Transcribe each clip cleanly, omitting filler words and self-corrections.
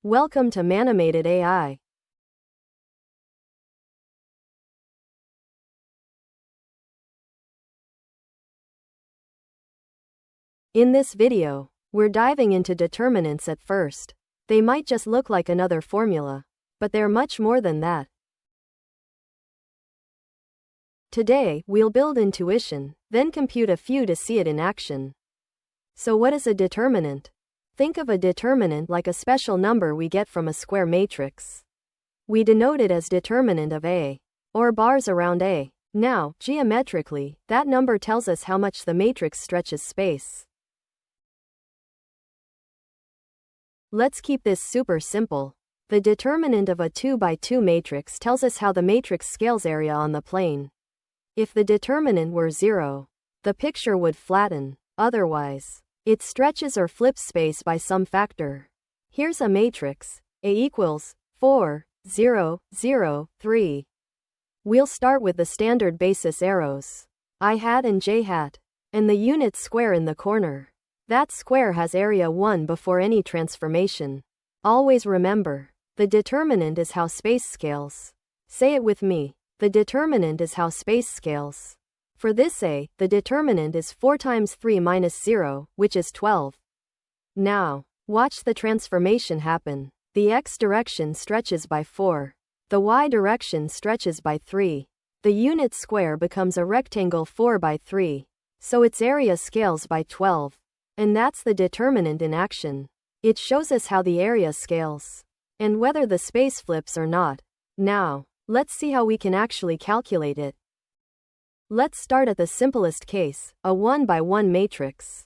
Welcome to Manimated AI. In this video, we're diving into determinants at first. They might just look like another formula, but they're much more than that. Today, we'll build intuition, then compute a few to see it in action. So what is a determinant? Think of a determinant like a special number we get from a square matrix. We denote it as determinant of A, or bars around A. Now, geometrically, that number tells us how much the matrix stretches space. Let's keep this super simple. The determinant of a 2 by 2 matrix tells us how the matrix scales area on the plane. If the determinant were 0, the picture would flatten. Otherwise, it stretches or flips space by some factor. Here's a matrix, A equals 4, 0, 0, 3. We'll start with the standard basis arrows, I hat and j hat, and the unit square in the corner. That square has area 1 before any transformation. Always remember, the determinant is how space scales. Say it with me. The determinant is how space scales. For this A, the determinant is 4 times 3 minus 0, which is 12. Now, watch the transformation happen. The x direction stretches by 4. The y direction stretches by 3. The unit square becomes a rectangle 4 by 3. So its area scales by 12. And that's the determinant in action. It shows us how the area scales, and whether the space flips or not. Now, let's see how we can actually calculate it. Let's start at the simplest case, a 1 by 1 matrix.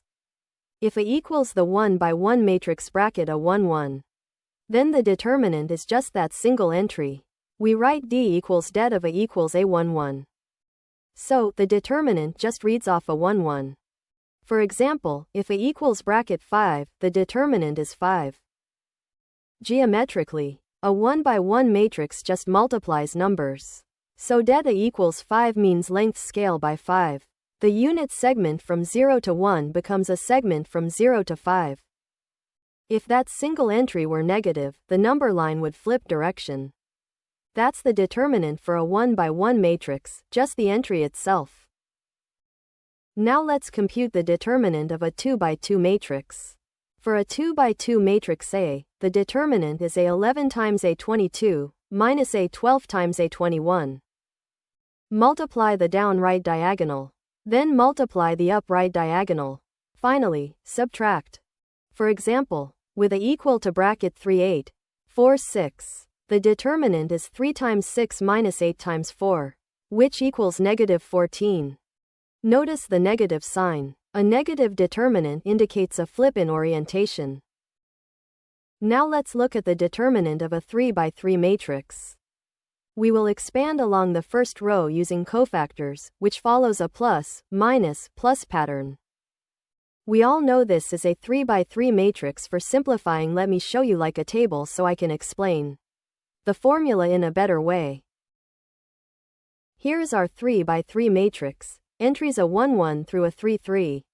If A equals the 1 by 1 matrix bracket A 1 1, then the determinant is just that single entry. We write D equals det of A equals A 1 1. So, the determinant just reads off A 1 1. For example, if A equals bracket 5, the determinant is 5. Geometrically, a 1 by 1 matrix just multiplies numbers. So det A equals 5 means length scale by 5. The unit segment from 0 to 1 becomes a segment from 0 to 5. If that single entry were negative, the number line would flip direction. That's the determinant for a 1 by 1 matrix, just the entry itself. Now let's compute the determinant of a 2 by 2 matrix. For a 2 by 2 matrix A, the determinant is A11 times A22, minus A12 times A21. Multiply the down right diagonal. Then multiply the up right diagonal. Finally, subtract. For example, with A equal to bracket 3 8, 4 6, the determinant is 3 times 6 minus 8 times 4, which equals negative 14. Notice the negative sign. A negative determinant indicates a flip in orientation. Now let's look at the determinant of a 3 by 3 matrix. We will expand along the first row using cofactors, which follows a plus, minus, plus pattern. We all know this is a 3 by 3 matrix. For simplifying, let me show you like a table so I can explain the formula in a better way. Here's our 3 by 3 matrix. Entries a 1 1 through a 3 3.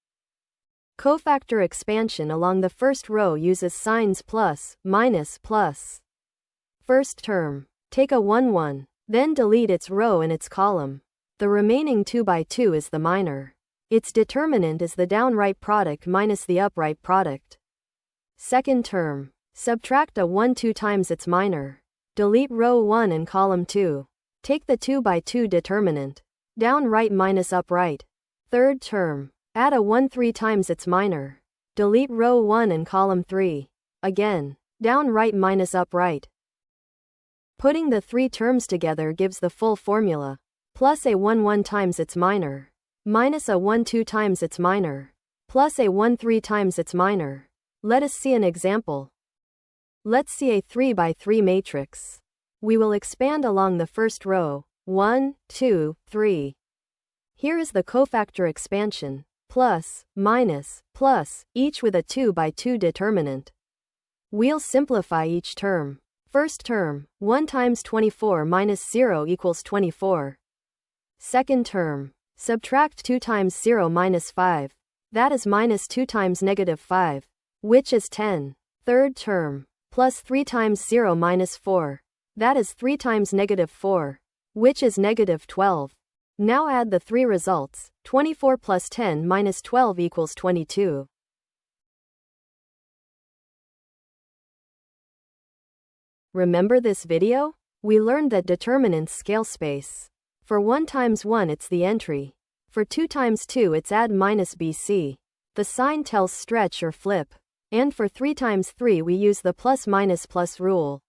Cofactor expansion along the first row uses signs plus, minus, plus. First term. Take a 1 1, then delete its row and its column. The remaining 2 by 2 is the minor. Its determinant is the downright product minus the upright product. Second term. Subtract a 1 2 times its minor. Delete row 1 and column 2. Take the 2 by 2 determinant. Downright minus upright. Third term. Add a 1 3 times its minor. Delete row 1 and column 3. Again, downright minus upright. Putting the 3 terms together gives the full formula. Plus a 1 1 times its minor. Minus a 1 2 times its minor. Plus a 1 3 times its minor. Let us see an example. Let's see a 3 by 3 matrix. We will expand along the first row. 1, 2, 3. Here is the cofactor expansion. Plus, minus, plus, each with a 2 by 2 determinant. We'll simplify each term. First term, 1 times 24 minus 0 equals 24. Second term, subtract 2 times 0 minus 5. That is minus 2 times negative 5, which is 10. Third term, plus 3 times 0 minus 4. That is 3 times negative 4, which is negative 12. Now add the three results. 24 plus 10 minus 12 equals 22. Remember this video? We learned that determinants scale space. For 1 times 1 it's the entry. For 2 times 2 it's add minus BC. The sign tells stretch or flip. And for 3 times 3 we use the plus minus plus rule.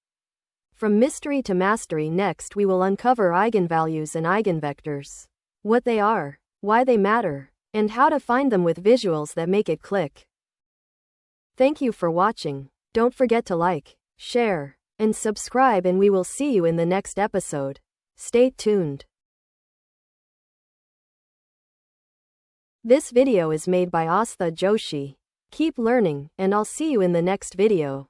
From mystery to mastery, next we will uncover eigenvalues and eigenvectors. What they are, why they matter, and how to find them with visuals that make it click. Thank you for watching. Don't forget to like, share, and subscribe, and we will see you in the next episode. Stay tuned. This video is made by Astha Joshi. Keep learning, and I'll see you in the next video.